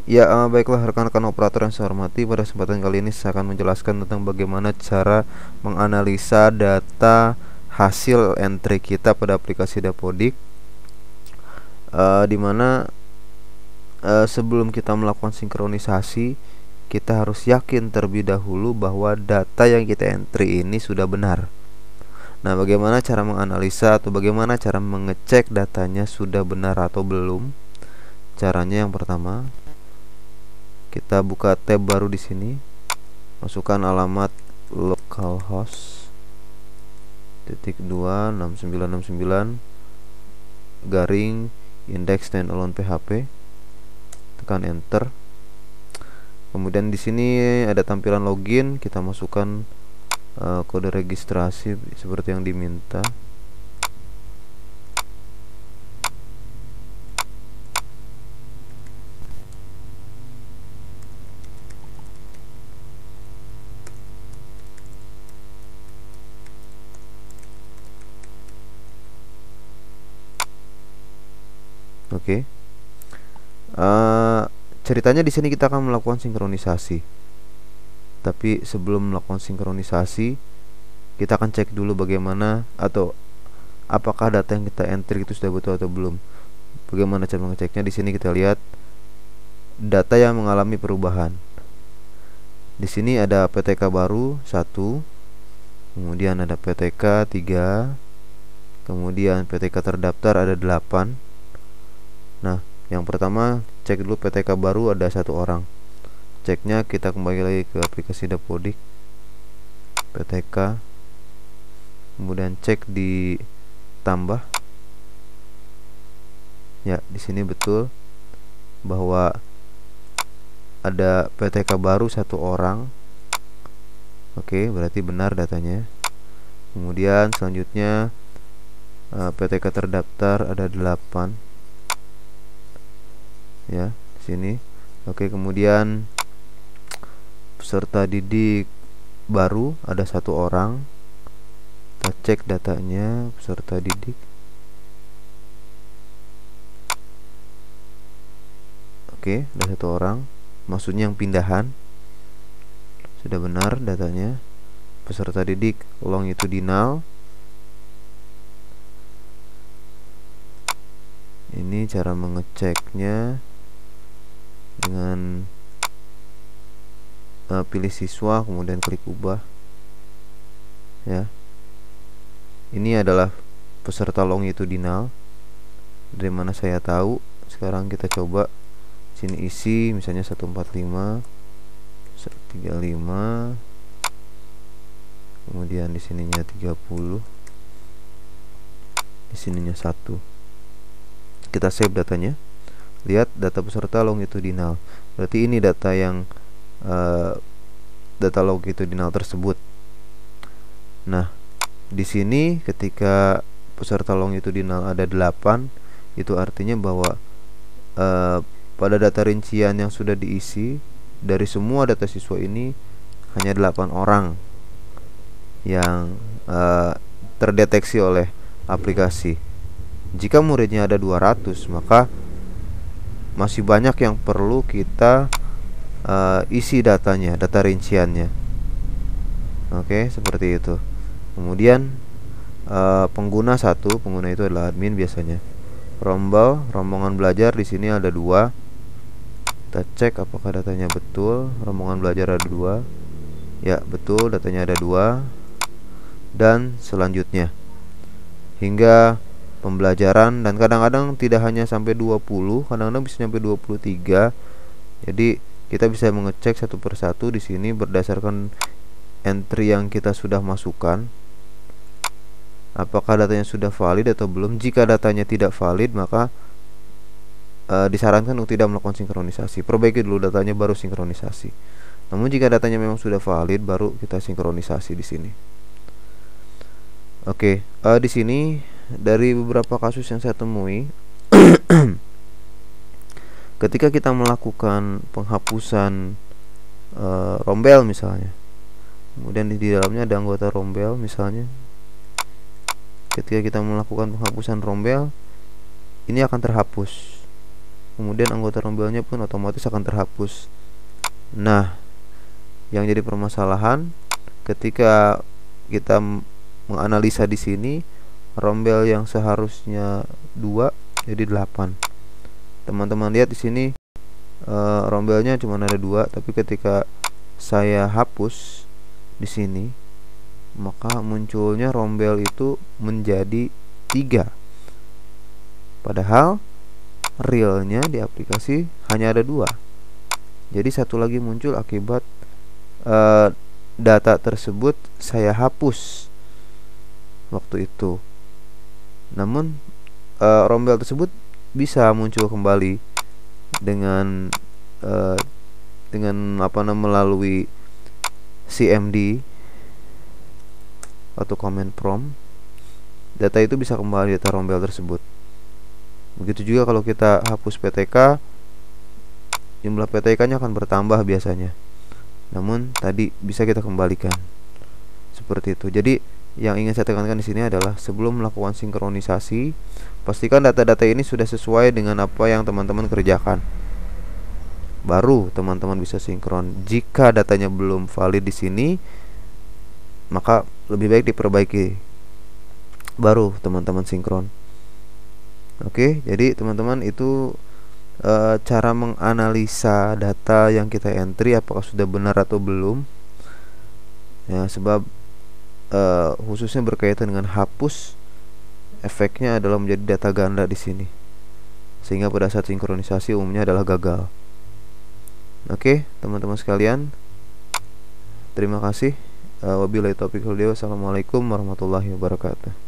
Ya, baiklah rekan-rekan operator yang saya hormati, pada kesempatan kali ini saya akan menjelaskan tentang bagaimana cara menganalisa data hasil entry kita pada aplikasi Dapodik, dimana sebelum kita melakukan sinkronisasi, kita harus yakin terlebih dahulu bahwa data yang kita entry ini sudah benar. Nah, bagaimana cara menganalisa atau bagaimana cara mengecek datanya sudah benar atau belum? Caranya yang pertama, kita buka tab baru di sini, masukkan alamat localhost .26969 garing index standalone php, tekan enter. Kemudian di sini ada tampilan login, kita masukkan kode registrasi seperti yang diminta. Oke. Ceritanya di sini kita akan melakukan sinkronisasi. Tapi sebelum melakukan sinkronisasi, kita akan cek dulu bagaimana atau apakah data yang kita entry itu sudah betul atau belum. Bagaimana cara mengeceknya? Di sini kita lihat data yang mengalami perubahan. Di sini ada PTK baru 1, kemudian ada PTK 3, kemudian PTK terdaftar ada 8. Nah, yang pertama cek dulu PTK baru ada 1 orang. Ceknya kita kembali lagi ke aplikasi Dapodik, PTK, kemudian cek di tambah. Ya, di sini betul bahwa ada PTK baru 1 orang. Oke, berarti benar datanya. Kemudian selanjutnya PTK terdaftar ada 8. Ya, di sini. Oke, kemudian peserta didik baru ada 1 orang. Kita cek datanya peserta didik. Oke, ada 1 orang. Maksudnya yang pindahan. Sudah benar datanya. Peserta didik longitudinal. Ini cara mengeceknya dengan pilih siswa, kemudian klik ubah. Ya, ini adalah peserta longitudinal. Dari mana saya tahu? Sekarang kita coba sini isi misalnya 145 135, kemudian di sininya 30, di sininya 1. Kita save datanya. Lihat data peserta longitudinal. Berarti ini data yang data longitudinal tersebut. Nah, di sini ketika peserta longitudinal ada 8, itu artinya bahwa pada data rincian yang sudah diisi dari semua data siswa ini hanya 8 orang yang terdeteksi oleh aplikasi. Jika muridnya ada 200, maka masih banyak yang perlu kita isi datanya, data rinciannya. Oke, seperti itu. Kemudian pengguna 1, pengguna itu adalah admin biasanya. Rombongan belajar di sini ada 2. Kita cek apakah datanya betul. Rombongan belajar ada 2. Ya, betul, datanya ada 2. Dan selanjutnya hingga pembelajaran, dan kadang-kadang tidak hanya sampai 20, kadang-kadang bisa sampai 23. Jadi kita bisa mengecek satu persatu di sini berdasarkan entry yang kita sudah masukkan, apakah datanya sudah valid atau belum. Jika datanya tidak valid, maka disarankan untuk tidak melakukan sinkronisasi. Perbaiki dulu datanya baru sinkronisasi. Namun jika datanya memang sudah valid, baru kita sinkronisasi di sini. Oke, di sini dari beberapa kasus yang saya temui, ketika kita melakukan penghapusan rombel misalnya, kemudian di dalamnya ada anggota rombel misalnya, ketika kita melakukan penghapusan rombel, ini akan terhapus. kemudian anggota rombelnya pun otomatis akan terhapus. Nah, yang jadi permasalahan ketika kita menganalisa di sini, rombel yang seharusnya 2 jadi 8. Teman-teman lihat di sini rombelnya cuma ada 2, tapi ketika saya hapus di sini, maka munculnya rombel itu menjadi 3. Padahal realnya di aplikasi hanya ada 2. Jadi satu lagi muncul akibat data tersebut saya hapus waktu itu. Namun rombel tersebut bisa muncul kembali dengan melalui CMD atau command prompt. Data itu bisa kembali, data rombel tersebut. Begitu juga kalau kita hapus PTK, jumlah PTK-nya akan bertambah biasanya. Namun tadi bisa kita kembalikan. Seperti itu. Jadi yang ingin saya tekankan di sini adalah sebelum melakukan sinkronisasi, pastikan data-data ini sudah sesuai dengan apa yang teman-teman kerjakan. Baru teman-teman bisa sinkron. Jika datanya belum valid di sini, maka lebih baik diperbaiki. Baru teman-teman sinkron. Oke, jadi teman-teman itu cara menganalisa data yang kita entry apakah sudah benar atau belum. Ya, sebab khususnya berkaitan dengan hapus, efeknya adalah menjadi data ganda di sini, sehingga pada saat sinkronisasi umumnya adalah gagal. Oke, teman-teman sekalian, terima kasih. Wabillahi taufiq wal hidayah. Wassalamualaikum warahmatullahi wabarakatuh.